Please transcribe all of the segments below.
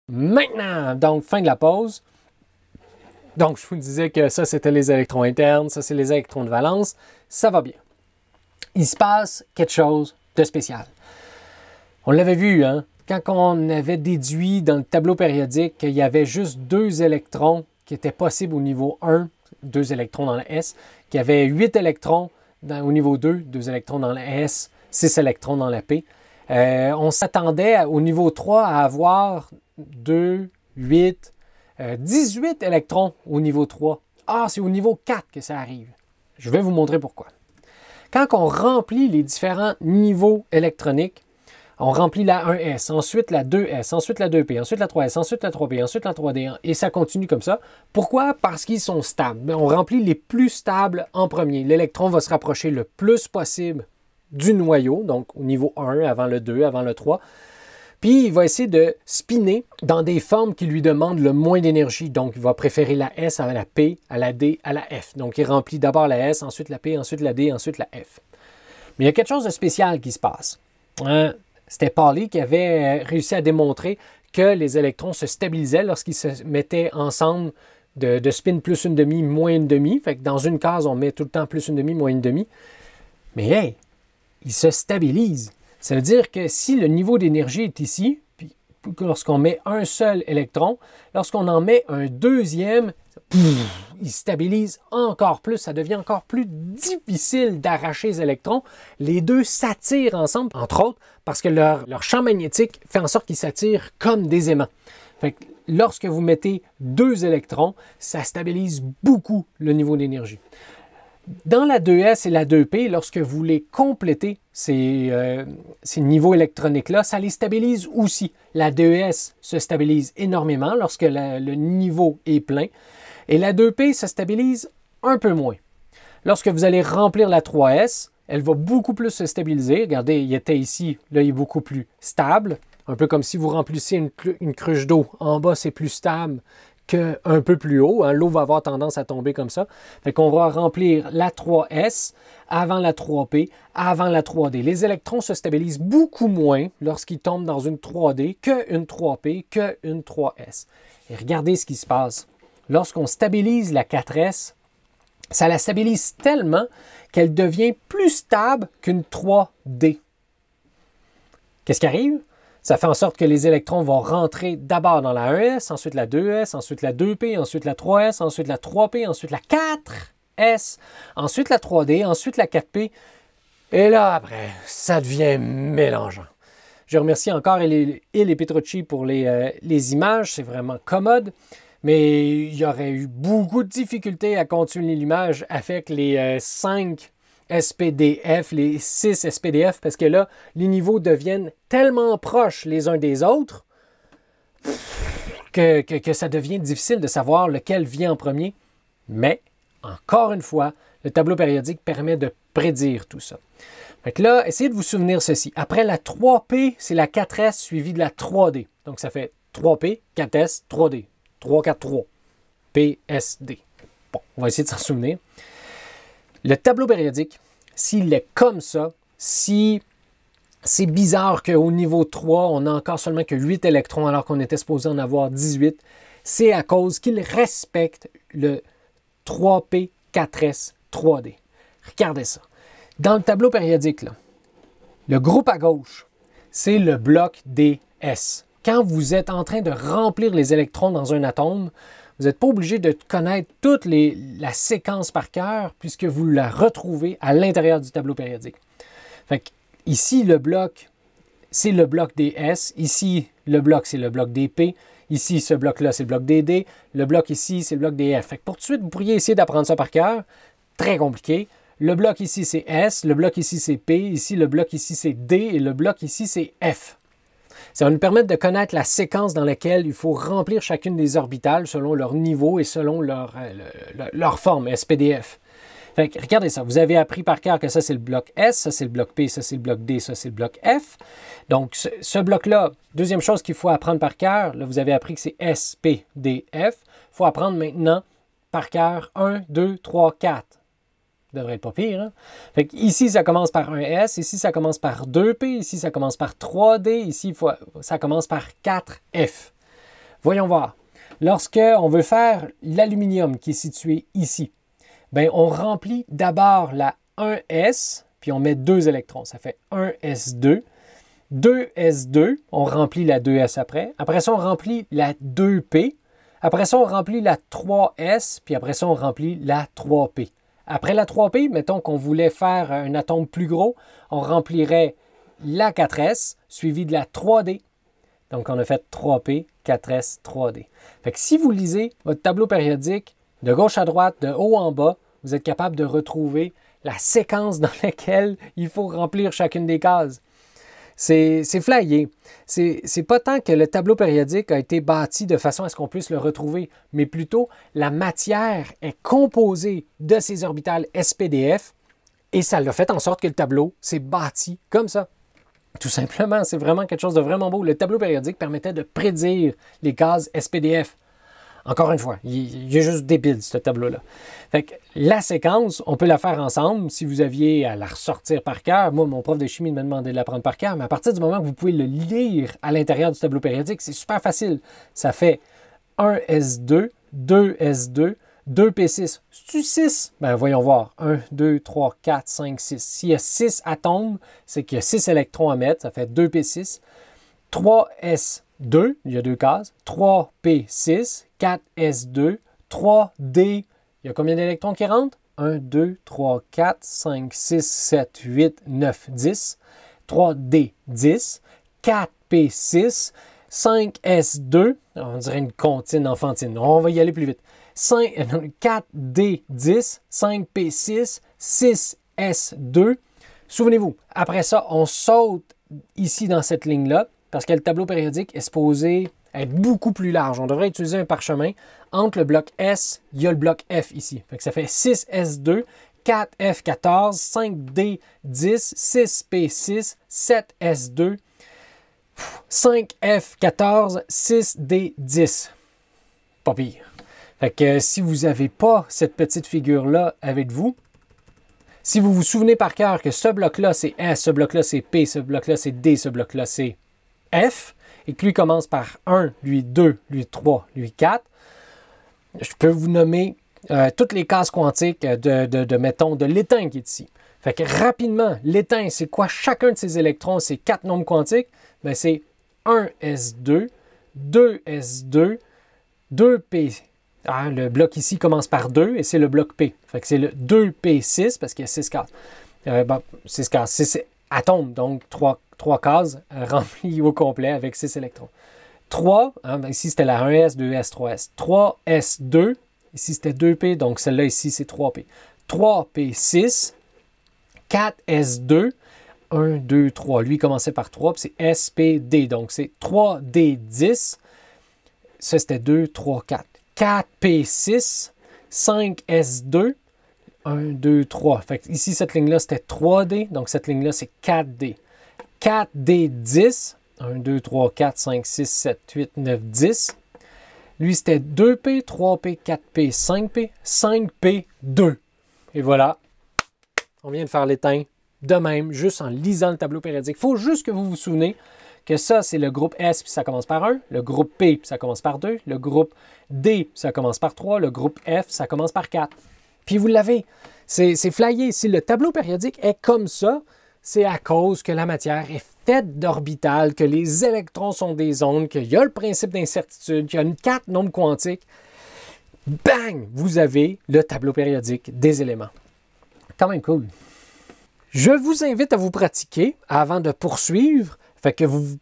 maintenant. Donc, fin de la pause. Donc, je vous disais que ça, c'était les électrons internes, ça, c'est les électrons de valence. Ça va bien. Il se passe quelque chose de spécial. On l'avait vu, hein? Quand on avait déduit dans le tableau périodique qu'il y avait juste 2 électrons qui étaient possibles au niveau 1, 2 électrons dans la S, qu'il y avait 8 électrons au niveau 2, 2 électrons dans la S, 6 électrons dans la P. On s'attendait au niveau 3 à avoir 2, 8, 18 électrons au niveau 3. Ah, c'est au niveau 4 que ça arrive. Je vais vous montrer pourquoi. Quand on remplit les différents niveaux électroniques, on remplit la 1S, ensuite la 2S, ensuite la 2P, ensuite la 3S, ensuite la 3P, ensuite la 3D, et ça continue comme ça. Pourquoi? Parce qu'ils sont stables. On remplit les plus stables en premier. L'électron va se rapprocher le plus possible du noyau, donc au niveau 1, avant le 2, avant le 3. Puis il va essayer de spinner dans des formes qui lui demandent le moins d'énergie. Donc il va préférer la S à la P, à la D, à la F. Donc il remplit d'abord la S, ensuite la P, ensuite la D, ensuite la F. Mais il y a quelque chose de spécial qui se passe. C'était Pauli qui avait réussi à démontrer que les électrons se stabilisaient lorsqu'ils se mettaient ensemble de spin plus une demi, moins une demi. Fait que dans une case, on met tout le temps plus une demi, moins une demi. Mais hey, ils se stabilisent. Ça veut dire que si le niveau d'énergie est ici, puis lorsqu'on met un seul électron, lorsqu'on en met un deuxième, il stabilise encore plus, ça devient encore plus difficile d'arracher les électrons. Les deux s'attirent ensemble, entre autres, parce que leur champ magnétique fait en sorte qu'ils s'attirent comme des aimants. Fait que lorsque vous mettez 2 électrons, ça stabilise beaucoup le niveau d'énergie. Dans la 2S et la 2P, lorsque vous les complétez, ces niveaux électroniques-là, ça les stabilise aussi. La 2S se stabilise énormément lorsque le niveau est plein. Et la 2P se stabilise un peu moins. Lorsque vous allez remplir la 3S, elle va beaucoup plus se stabiliser. Regardez, il était ici, là, il est beaucoup plus stable. Un peu comme si vous remplissiez une cruche d'eau. En bas, c'est plus stable qu'un peu plus haut. Hein. L'eau va avoir tendance à tomber comme ça. Fait qu'on va remplir la 3S avant la 3P, avant la 3D. Les électrons se stabilisent beaucoup moins lorsqu'ils tombent dans une 3D qu'une 3P, qu'une 3S. Et regardez ce qui se passe. Lorsqu'on stabilise la 4S, ça la stabilise tellement qu'elle devient plus stable qu'une 3D. Qu'est-ce qui arrive? Ça fait en sorte que les électrons vont rentrer d'abord dans la 1S, ensuite la 2S, ensuite la 2P, ensuite la 3S, ensuite la 3P, ensuite la 4S, ensuite la 3D, ensuite la 4P. Et là, après, ça devient mélangeant. Je remercie encore Hill et Petrucci pour les images. C'est vraiment commode. Mais il y aurait eu beaucoup de difficultés à continuer l'image avec les 5 SPDF, les 6 SPDF, parce que là, les niveaux deviennent tellement proches les uns des autres que ça devient difficile de savoir lequel vient en premier. Mais, encore une fois, le tableau périodique permet de prédire tout ça. Fait que là, essayez de vous souvenir ceci. Après la 3P, c'est la 4S suivie de la 3D. Donc, ça fait 3P, 4S, 3D. 3, 4, 3. PSD. Bon, on va essayer de s'en souvenir. Le tableau périodique, s'il est comme ça, si c'est bizarre qu'au niveau 3, on n'a encore seulement que 8 électrons alors qu'on était supposé en avoir 18, c'est à cause qu'il respecte le 3P, 4S, 3D. Regardez ça. Dans le tableau périodique, là, le groupe à gauche, c'est le bloc des S. Quand vous êtes en train de remplir les électrons dans un atome, vous n'êtes pas obligé de connaître toute la séquence par cœur puisque vous la retrouvez à l'intérieur du tableau périodique. Fait que ici, le bloc, c'est le bloc des S. Ici, le bloc, c'est le bloc des P. Ici, ce bloc-là, c'est le bloc des D. Le bloc ici, c'est le bloc des F. Fait que pour tout de suite, vous pourriez essayer d'apprendre ça par cœur. Très compliqué. Le bloc ici, c'est S. Le bloc ici, c'est P. Ici, le bloc ici, c'est D. Et le bloc ici, c'est F. Ça va nous permettre de connaître la séquence dans laquelle il faut remplir chacune des orbitales selon leur niveau et selon leur forme, SPDF. Fait que, regardez ça, vous avez appris par cœur que ça c'est le bloc S, ça c'est le bloc P, ça c'est le bloc D, ça c'est le bloc F. Donc ce bloc-là, deuxième chose qu'il faut apprendre par cœur, là vous avez appris que c'est S, P, D, F. Il faut apprendre maintenant par cœur 1, 2, 3, 4. Ça devrait être pas pire. Hein? Fait que ici, ça commence par un S, ici, ça commence par 2P, ici, ça commence par 3D, ici, ça commence par 4F. Voyons voir. Lorsqu'on veut faire l'aluminium qui est situé ici, bien, on remplit d'abord la 1s, puis on met 2 électrons. Ça fait 1s2. 2s2, on remplit la 2s après. Après ça, on remplit la 2p. Après ça, on remplit la 3s, puis après ça, on remplit la 3p. Après la 3p, mettons qu'on voulait faire un atome plus gros, on remplirait la 4s, suivie de la 3d. Donc, on a fait 3p, 4s, 3d. Fait que si vous lisez votre tableau périodique de gauche à droite, de haut en bas, vous êtes capable de retrouver la séquence dans laquelle il faut remplir chacune des cases. C'est flyé. C'est pas tant que le tableau périodique a été bâti de façon à ce qu'on puisse le retrouver, mais plutôt la matière est composée de ces orbitales SPDF et ça l'a fait en sorte que le tableau s'est bâti comme ça. Tout simplement, c'est vraiment quelque chose de vraiment beau. Le tableau périodique permettait de prédire les gaz SPDF. Encore une fois, il est juste débile, ce tableau-là. Fait que la séquence, on peut la faire ensemble. Si vous aviez à la ressortir par cœur, moi, mon prof de chimie m'a demandé de l'apprendre par cœur, mais à partir du moment que vous pouvez le lire à l'intérieur du tableau périodique, c'est super facile. Ça fait 1s2, 2s2, 2p6. C'est-tu 6? Ben voyons voir. 1, 2, 3, 4, 5, 6. S'il y a 6 atomes, c'est qu'il y a 6 électrons à mettre. Ça fait 2p6. 3s2, il y a 2 cases. 3p6, 4s2, 3d. Il y a combien d'électrons qui rentrent? 1, 2, 3, 4, 5, 6, 7, 8, 9, 10. 3d, 10. 4p6, 5s2. On dirait une comptine enfantine. On va y aller plus vite. 4D10, 5P6, 6S2. Souvenez-vous, après ça, on saute ici dans cette ligne-là parce que le tableau périodique est supposé être beaucoup plus large. On devrait utiliser un parchemin. Entre le bloc S, il y a le bloc F ici. Fait que ça fait 6S2, 4F14, 5D10, 6P6, 7S2, 5F14, 6D10. Pas pire. Fait que si vous n'avez pas cette petite figure-là avec vous, si vous vous souvenez par cœur que ce bloc-là c'est S, ce bloc-là c'est P, ce bloc-là c'est D, ce bloc-là c'est F, et que lui commence par 1, lui 2, lui 3, lui 4, je peux vous nommer toutes les cases quantiques mettons, de l'étain qui est ici. Fait que rapidement, l'étain, c'est quoi chacun de ces électrons, ces 4 nombres quantiques? Bien, c'est 1s2, 2s2, 2p. Ah, le bloc ici commence par 2 et c'est le bloc P. Fait que c'est le 2p6 parce qu'il y a 6 cases. 6 cases, 6 atomes, donc 3 cases remplies au complet avec 6 électrons. 3, ici c'était la 1s, 2s, 3s. 3s2, ici c'était 2p, donc celle-là ici c'est 3p. 3p6, 4s2, 1, 2, 3. Lui, il commençait par 3, puis c'est SPD, donc c'est 3D10. Ça, c'était 2, 3, 4. 4P6, 5S2, 1, 2, 3. Fait que ici, cette ligne-là, c'était 3D, donc cette ligne-là, c'est 4D. 4D10, 1, 2, 3, 4, 5, 6, 7, 8, 9, 10. Lui, c'était 2P, 3P, 4P, 5P, 5P, 2. Et voilà, on vient de faire l'étain de même, juste en lisant le tableau périodique. Il faut juste que vous vous souvenez que ça, c'est le groupe S, puis ça commence par 1, le groupe P, puis ça commence par 2, le groupe D, puis ça commence par 3, le groupe F, ça commence par 4. Puis vous l'avez. C'est flyé. Si le tableau périodique est comme ça, c'est à cause que la matière est faite d'orbitales, que les électrons sont des ondes, qu'il y a le principe d'incertitude, qu'il y a une 4 nombres quantiques. Bang! Vous avez le tableau périodique des éléments. Quand même cool. Je vous invite à vous pratiquer avant de poursuivre. Fait que vous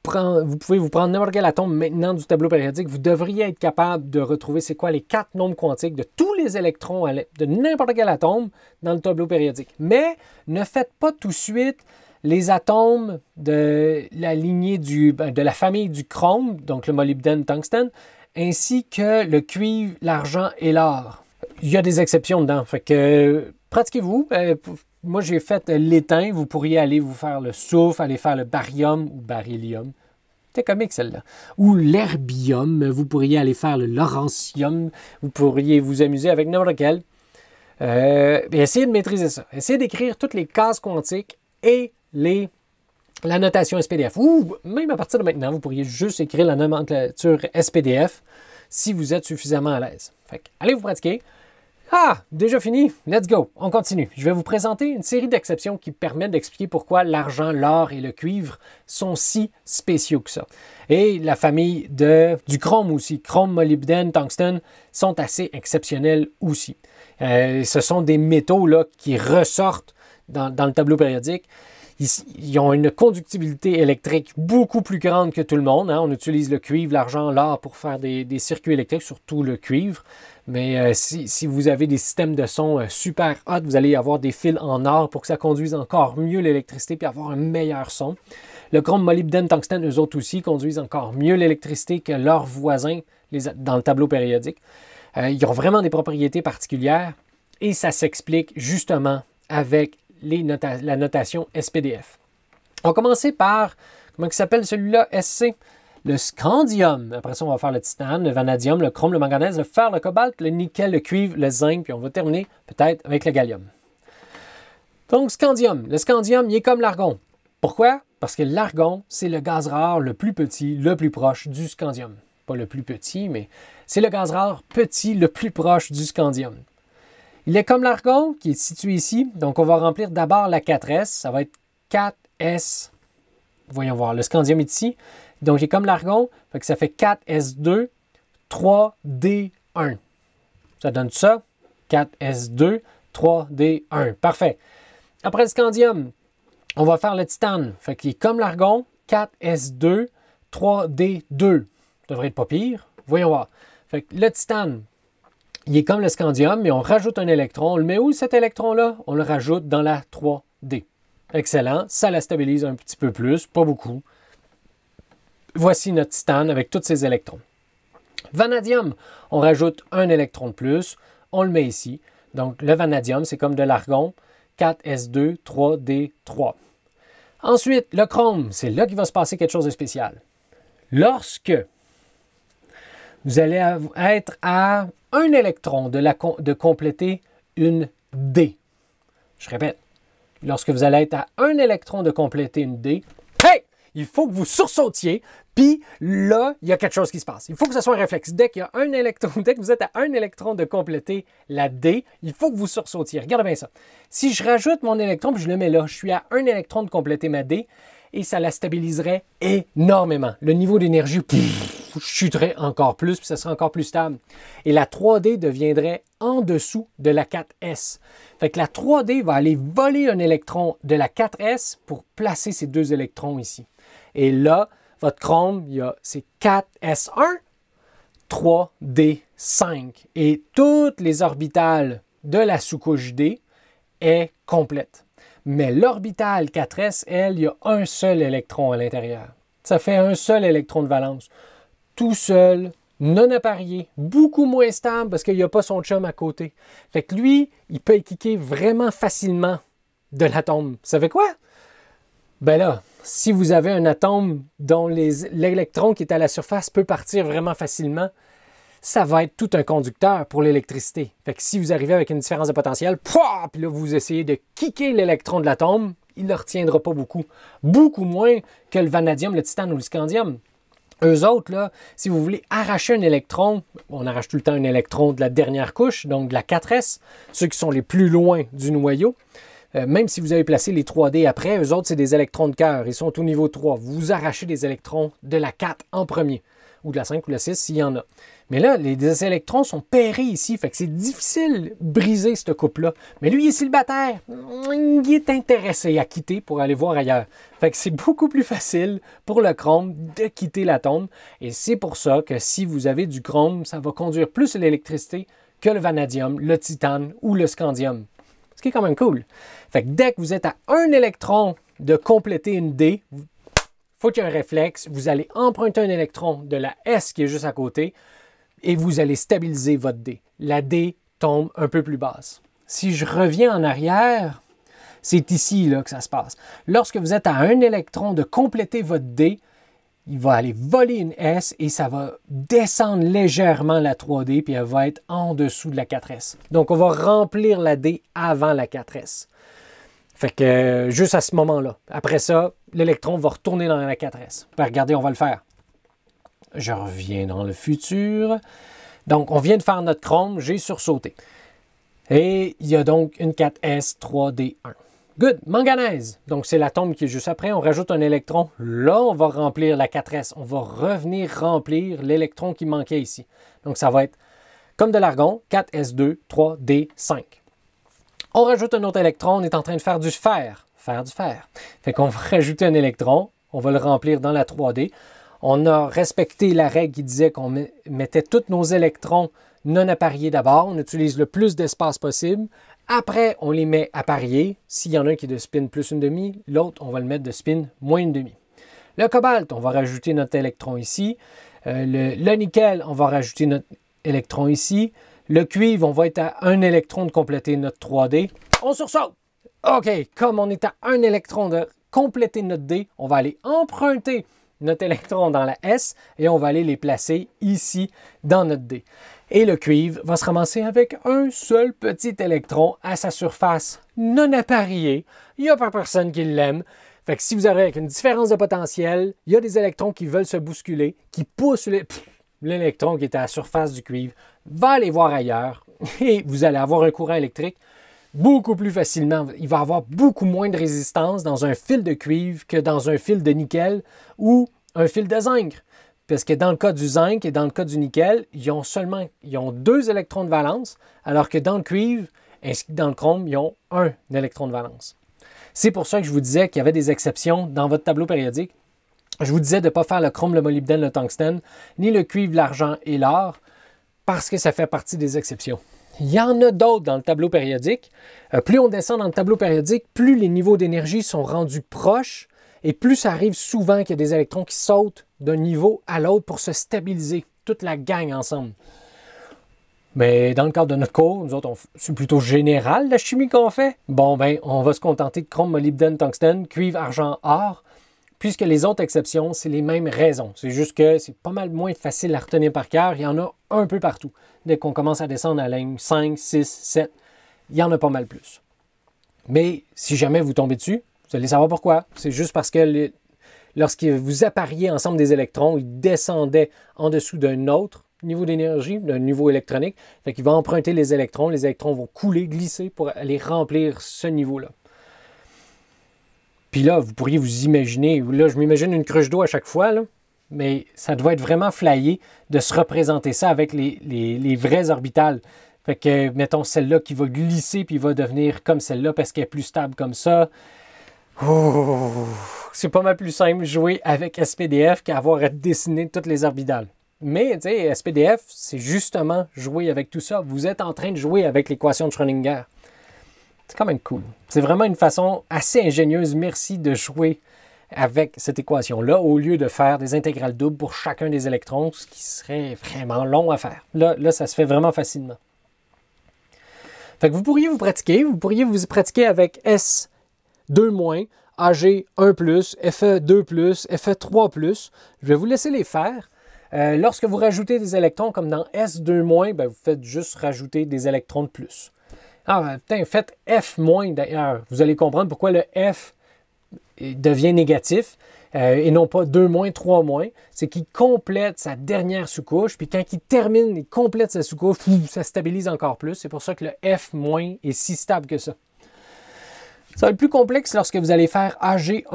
pouvez vous prendre n'importe quel atome maintenant du tableau périodique. Vous devriez être capable de retrouver c'est quoi les 4 nombres quantiques de tous les électrons de n'importe quel atome dans le tableau périodique. Mais ne faites pas tout de suite les atomes de la lignée de la famille du chrome, donc le molybdène, tungstène, ainsi que le cuivre, l'argent et l'or. Il y a des exceptions dedans. Fait que pratiquez-vous. Moi, j'ai fait l'étain. Vous pourriez aller vous faire le soufre, aller faire le barium ou beryllium. C'était comique, celle-là. Ou l'herbium. Vous pourriez aller faire le laurentium. Vous pourriez vous amuser avec n'importe quel. Et essayez de maîtriser ça. Essayez d'écrire toutes les cases quantiques et les la notation SPDF. Ou même à partir de maintenant, vous pourriez juste écrire la nomenclature SPDF si vous êtes suffisamment à l'aise. Fait que, allez vous pratiquer. Ah, déjà fini? Let's go! On continue. Je vais vous présenter une série d'exceptions qui permettent d'expliquer pourquoi l'argent, l'or et le cuivre sont si spéciaux que ça. Et la famille du chrome aussi, chrome, molybdène, tungstène, sont assez exceptionnels aussi. Ce sont des métaux là, qui ressortent dans le tableau périodique. Ils ont une conductibilité électrique beaucoup plus grande que tout le monde. Hein. On utilise le cuivre, l'argent, l'or pour faire des circuits électriques, surtout le cuivre. Mais si vous avez des systèmes de son super hot, vous allez avoir des fils en or pour que ça conduise encore mieux l'électricité et avoir un meilleur son. Le chrome, molybdène, tungstène, eux autres aussi, conduisent encore mieux l'électricité que leurs voisins dans le tableau périodique. Ils ont vraiment des propriétés particulières et ça s'explique justement avec la notation SPDF. On va commencer par, comment il s'appelle celui-là, SC? Le scandium. Après ça, on va faire le titane, le vanadium, le chrome, le manganèse, le fer, le cobalt, le nickel, le cuivre, le zinc, puis on va terminer peut-être avec le gallium. Donc, scandium. Le scandium, il est comme l'argon. Pourquoi? Parce que l'argon, c'est le gaz rare le plus petit, le plus proche du scandium. Pas le plus petit, mais c'est le gaz rare petit, le plus proche du scandium. Il est comme l'argon qui est situé ici. Donc, on va remplir d'abord la 4S. Ça va être 4S. Voyons voir. Le scandium est ici. Donc, il est comme l'argon. Ça fait 4S2, 3D1. Ça donne ça. 4S2, 3D1. Parfait. Après le scandium, on va faire le titane. Fait qu'il est comme l'argon. 4S2, 3D2. Ça devrait être pas pire. Voyons voir. Fait que le titane, il est comme le scandium, mais on rajoute un électron. On le met où, cet électron-là? On le rajoute dans la 3D. Excellent. Ça la stabilise un petit peu plus, pas beaucoup. Voici notre titane avec tous ses électrons. Vanadium, on rajoute un électron de plus. On le met ici. Donc, le vanadium, c'est comme de l'argon. 4S2, 3D3. Ensuite, le chrome, c'est là qu'il va se passer quelque chose de spécial. Lorsque vous allez être à un électron de compléter une D. Je répète, lorsque vous allez être à un électron de compléter une D, hey! Il faut que vous sursautiez, puis là, il y a quelque chose qui se passe. Il faut que ce soit un réflexe. Dès qu'il y a un électron, dès que vous êtes à un électron de compléter la D, il faut que vous sursautiez. Regardez bien ça. Si je rajoute mon électron, puis je le mets là, je suis à un électron de compléter ma D, et ça la stabiliserait énormément. Le niveau d'énergie chuterait encore plus, puis ça serait encore plus stable. Et la 3D deviendrait en dessous de la 4S. Fait que la 3D va aller voler un électron de la 4S pour placer ces deux électrons ici. Et là, votre chrome, c'est 4S1, 3D5. Et toutes les orbitales de la sous-couche D est complète. Mais l'orbitale 4S, elle, il y a un seul électron à l'intérieur. Ça fait un seul électron de valence. Tout seul, non apparié, beaucoup moins stable parce qu'il n'y a pas son chum à côté. Fait que lui, il peut kicker vraiment facilement de l'atome. Vous savez quoi? Ben là, si vous avez un atome dont l'électron qui est à la surface peut partir vraiment facilement, ça va être tout un conducteur pour l'électricité. Fait que si vous arrivez avec une différence de potentiel, puis là, vous essayez de kicker l'électron de l'atome, il ne le retiendra pas beaucoup. Beaucoup moins que le vanadium, le titane ou le scandium. Eux autres, là, si vous voulez arracher un électron, on arrache tout le temps un électron de la dernière couche, donc de la 4S, ceux qui sont les plus loin du noyau. Même si vous avez placé les 3D après, eux autres, c'est des électrons de cœur. Ils sont au niveau 3. Vous arrachez des électrons de la 4 en premier, ou de la 5 ou de la 6 s'il y en a. Mais là, les électrons sont pairés ici, fait que c'est difficile de briser cette coupe-là. Mais lui, il est célibataire. Il est intéressé à quitter pour aller voir ailleurs. Fait que c'est beaucoup plus facile pour le chrome de quitter l'atome. Et c'est pour ça que si vous avez du chrome, ça va conduire plus l'électricité que le vanadium, le titane ou le scandium. Ce qui est quand même cool. Fait que dès que vous êtes à un électron de compléter une D, faut qu'il y ait un réflexe. Vous allez emprunter un électron de la S qui est juste à côté et vous allez stabiliser votre D. La D tombe un peu plus basse. Si je reviens en arrière, c'est ici là, que ça se passe. Lorsque vous êtes à un électron de compléter votre D, il va aller voler une S et ça va descendre légèrement la 3D puis elle va être en dessous de la 4S. Donc, on va remplir la D avant la 4S. Fait que juste à ce moment-là. Après ça, l'électron va retourner dans la 4S. Ben, regardez, on va le faire. Je reviens dans le futur. Donc, on vient de faire notre chrome, j'ai sursauté. Et il y a donc une 4S 3D1. Good. Manganèse. Donc, c'est l'atome qui est juste après. On rajoute un électron. Là, on va remplir la 4S. On va revenir remplir l'électron qui manquait ici. Donc, ça va être comme de l'argon, 4S2, 3D5. On rajoute un autre électron, on est en train de faire du fer. Faire du fer. Fait qu'on va rajouter un électron, on va le remplir dans la 3D. On a respecté la règle qui disait qu'on mettait tous nos électrons non appariés d'abord. On utilise le plus d'espace possible. Après, on les met appariés. S'il y en a un qui est de spin plus une demi, l'autre, on va le mettre de spin moins une demi. Le cobalt, on va rajouter notre électron ici. Le nickel, on va rajouter notre électron ici. Le cuivre, on va être à un électron de compléter notre 3D. On sursaute! OK, comme on est à un électron de compléter notre D, on va aller emprunter notre électron dans la S et on va aller les placer ici dans notre D. Et le cuivre va se ramasser avec un seul petit électron à sa surface non appariée. Il n'y a pas personne qui l'aime. Fait que si vous avez avec une différence de potentiel, il y a des électrons qui veulent se bousculer, qui poussent l'électron qui est à la surface du cuivre, va aller voir ailleurs et vous allez avoir un courant électrique beaucoup plus facilement. Il va avoir beaucoup moins de résistance dans un fil de cuivre que dans un fil de nickel ou un fil de zinc. Parce que dans le cas du zinc et dans le cas du nickel, ils ont 2 électrons de valence, alors que dans le cuivre, ainsi que dans le chrome, ils ont 1 électron de valence. C'est pour ça que je vous disais qu'il y avait des exceptions dans votre tableau périodique. Je vous disais de ne pas faire le chrome, le molybdène, le tungstène, ni le cuivre, l'argent et l'or, parce que ça fait partie des exceptions. Il y en a d'autres dans le tableau périodique. Plus on descend dans le tableau périodique, plus les niveaux d'énergie sont rendus proches et plus ça arrive souvent qu'il y a des électrons qui sautent d'un niveau à l'autre pour se stabiliser, toute la gang ensemble. Mais dans le cadre de notre cours, nous autres, c'est plutôt général la chimie qu'on fait. Bon, ben, on va se contenter de chrome, molybdène, tungstène, cuivre, argent, or, puisque les autres exceptions, c'est les mêmes raisons. C'est juste que c'est pas mal moins facile à retenir par cœur. Il y en a un peu partout. Dès qu'on commence à descendre à la ligne 5, 6, 7, il y en a pas mal plus. Mais si jamais vous tombez dessus, vous allez savoir pourquoi. C'est juste parce que lorsque vous appariez ensemble des électrons, ils descendaient en dessous d'un autre niveau d'énergie, d'un niveau électronique. Fait qu'il va emprunter les électrons vont couler, glisser pour aller remplir ce niveau-là. Puis là, vous pourriez vous imaginer, là, je m'imagine une cruche d'eau à chaque fois, là, mais ça doit être vraiment flyé de se représenter ça avec les vraies orbitales. Fait que, mettons, celle-là qui va glisser puis va devenir comme celle-là parce qu'elle est plus stable comme ça. Oh, c'est pas mal plus simple jouer avec SPDF qu'avoir à dessiner toutes les orbitales. Mais, tu sais, SPDF, c'est justement jouer avec tout ça. Vous êtes en train de jouer avec l'équation de Schrödinger. C'est quand même cool. C'est vraiment une façon assez ingénieuse, merci, de jouer avec cette équation-là au lieu de faire des intégrales doubles pour chacun des électrons, ce qui serait vraiment long à faire. Là, ça se fait vraiment facilement. Fait que vous pourriez vous pratiquer avec S2-, AG1+, FE2+, FE3+. Je vais vous laisser les faire. Lorsque vous rajoutez des électrons, comme dans S2-, ben, vous faites juste rajouter des électrons de plus. Ah, putain, faites F- d'ailleurs. Vous allez comprendre pourquoi le F devient négatif et non pas 2-, 3-. C'est qu'il complète sa dernière sous-couche, puis quand il termine, il complète sa sous-couche, ça stabilise encore plus. C'est pour ça que le F- est si stable que ça. Ça va être plus complexe lorsque vous allez faire AG1+,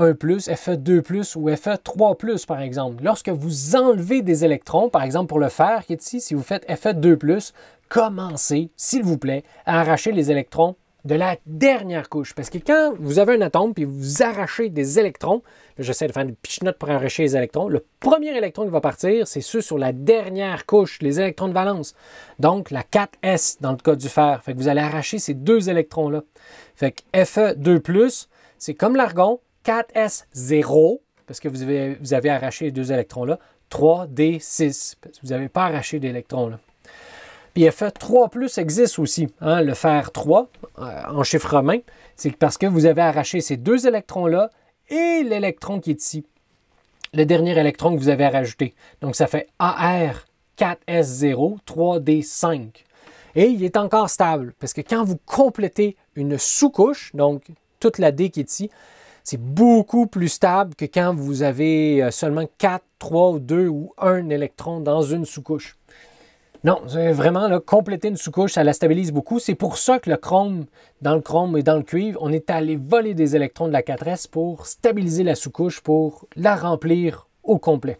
FE2+, ou FE3+, par exemple. Lorsque vous enlevez des électrons, par exemple pour le fer qui est ici, si vous faites FE2+, commencez, s'il vous plaît, à arracher les électrons de la dernière couche. Parce que quand vous avez un atome et vous arrachez des électrons, j'essaie de faire une pichenote pour arracher les électrons, le premier électron qui va partir, c'est ceux sur la dernière couche, les électrons de valence. Donc, la 4S dans le cas du fer. Fait que vous allez arracher ces 2 électrons-là. Fait que Fe2+, c'est comme l'argon, 4S0, parce que vous avez arraché les 2 électrons-là, 3D6, parce que vous n'avez pas arraché d'électrons-là. Puis Fe3+ existe aussi, hein, le fer 3 en chiffre romain, c'est parce que vous avez arraché ces 2 électrons-là et l'électron qui est ici, le dernier électron que vous avez rajouté. Donc ça fait AR4S0, 3D5. Et il est encore stable, parce que quand vous complétez une sous-couche, donc toute la D qui est ici, c'est beaucoup plus stable que quand vous avez seulement 4, 3 ou 2 ou 1 électron dans une sous-couche. Non, vraiment, là, compléter une sous-couche, ça la stabilise beaucoup. C'est pour ça que dans le chrome et dans le cuivre, on est allé voler des électrons de la 4S pour stabiliser la sous-couche, pour la remplir au complet.